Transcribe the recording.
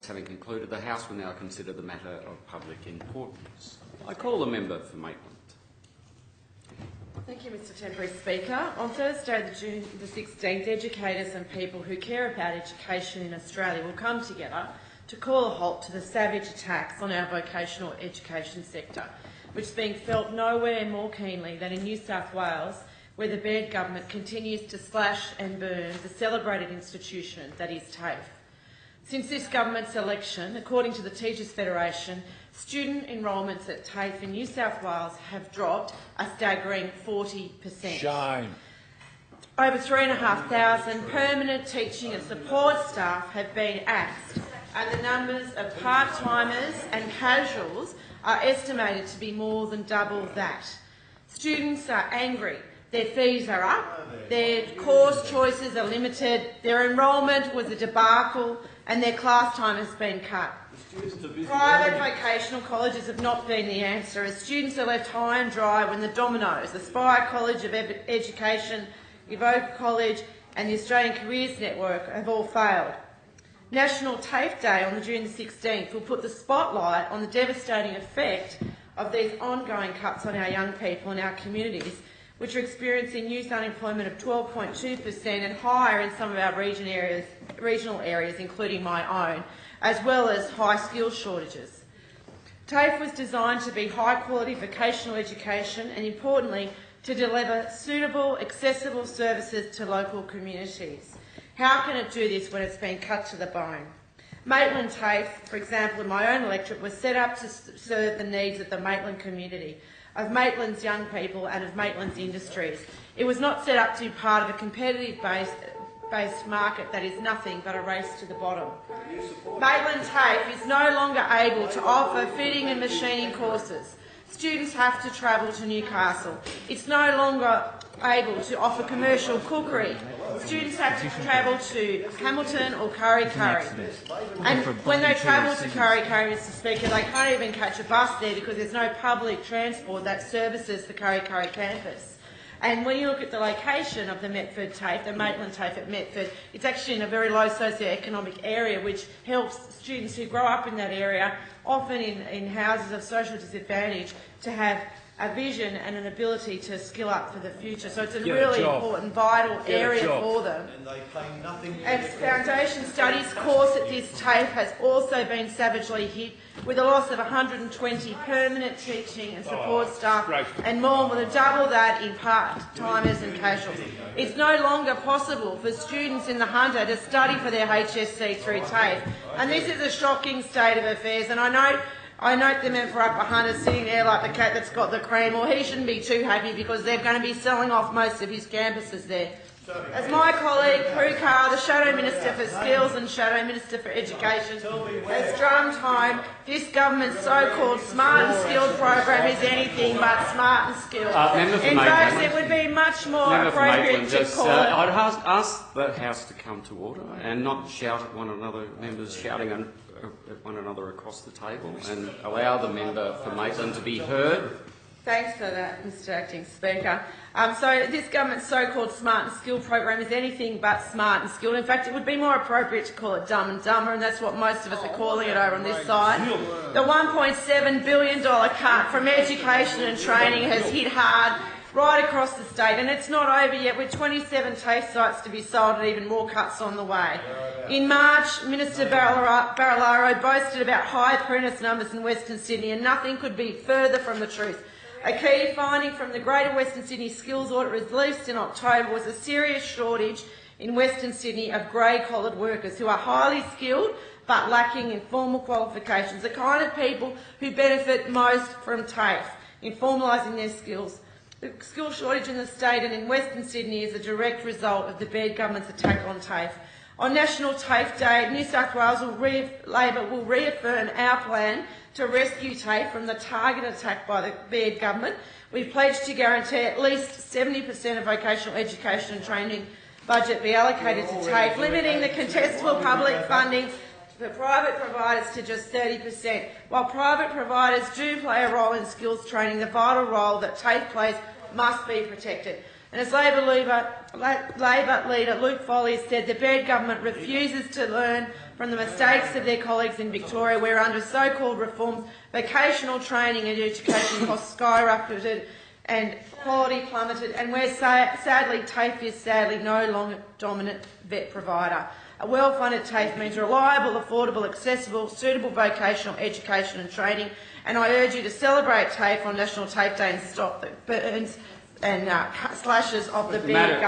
having concluded, the House will now consider the matter of public importance. I call the member for Maitland. Thank you, Mr Temporary Speaker. On Thursday, June the 16th, educators and people who care about education in Australia will come together to call a halt to the savage attacks on our vocational education sector, which is being felt nowhere more keenly than in New South Wales, where the Baird Government continues to slash and burn the celebrated institution that is TAFE. Since this government's election, according to the Teachers Federation, student enrolments at TAFE in New South Wales have dropped a staggering 40%. Shame. Over 3,500 permanent teaching and support staff have been axed, and the numbers of part-timers and casuals are estimated to be more than double that. Students are angry. Their fees are up, their course choices are limited, their enrolment was a debacle, and their class time has been cut. Private vocational colleges have not been the answer, as students are left high and dry when the dominoes, the Baird College of Education, Evocca College and the Australian Careers Network have all failed. National TAFE Day on June the 16th will put the spotlight on the devastating effect of these ongoing cuts on our young people and our communities, which are experiencing youth unemployment of 12.2% and higher in some of our regional areas, including my own, as well as high skills shortages. TAFE was designed to be high-quality vocational education and, importantly, to deliver suitable, accessible services to local communities. How can it do this when it's been cut to the bone? Maitland TAFE, for example, in my own electorate, was set up to serve the needs of the Maitland community, of Maitland's young people and of Maitland's industries. It was not set up to be part of a competitive-based market that is nothing but a race to the bottom. Maitland TAFE is no longer able to offer fitting and machining courses. Students have to travel to Newcastle. It's no longer able to offer commercial cookery. Students have to travel to Hamilton or Kurri Kurri. And when they travel to Kurri Kurri, Mr Speaker, they can't even catch a bus there because there's no public transport that services the Kurri Kurri campus. And when you look at the location of the Metford TAFE, the Maitland TAFE at Metford, it's actually in a very low socio-economic area, which helps students who grow up in that area, often in houses of social disadvantage, to have a vision and an ability to skill up for the future. So it's a really important, vital area for them. And they pay nothing. And foundation studies course at this TAFE has also been savagely hit, with a loss of 120 permanent teaching and support staff and more than double that in part-timers and casuals. It's no longer possible for students in the Hunter to study for their HSC through TAFE, and this is a shocking state of affairs. And I note the member for Upper Hunter sitting there like the cat that's got the cream. Well, he shouldn't be too happy because they're going to be selling off most of his campuses there. As my colleague Prue Carr, the Shadow Minister for Skills and Shadow Minister for Education, has drummed home, this government's so-called smart and skilled program is anything but smart and skilled. In fact, it would be much more appropriate to call it... I'd ask the House to come to order and not shout at one another, members shouting at one another across the table, and allow the member for Maitland to be heard. Thanks for that, Mr Acting Speaker. So this government's so-called smart and skilled program is anything but smart and skilled. In fact, it would be more appropriate to call it dumb and dumber, and that's what most of us are calling it over on this side. The $1.7 billion cut from education and training has hit hard right across the state, and it's not over yet, with 27 TAFE sites to be sold and even more cuts on the way. In March, Minister Barilaro boasted about high apprentice numbers in Western Sydney, and nothing could be further from the truth. A key finding from the Greater Western Sydney Skills Audit released in October was a serious shortage in Western Sydney of grey-collared workers who are highly skilled but lacking in formal qualifications, the kind of people who benefit most from TAFE in formalising their skills. The skill shortage in the state and in Western Sydney is a direct result of the Baird Government's attack on TAFE. On National TAFE Day, New South Wales Labor will reaffirm our plan to rescue TAFE from the targeted attack by the Baird Government. We've pledged to guarantee at least 70% of vocational education and training budget be allocated to TAFE, limiting the contestable public funding for private providers to just 30%. While private providers do play a role in skills training, the vital role that TAFE plays must be protected. And as Labor leader Luke Foley said, the Baird Government refuses to learn from the mistakes of their colleagues in Victoria, where under so-called reforms, vocational training and education costs skyrocketed and quality plummeted, and where sadly TAFE is no longer dominant vet provider. A well-funded TAFE means reliable, affordable, accessible, suitable vocational education and training, and I urge you to celebrate TAFE on National TAFE Day and stop the burns and slashes of the Baird Government.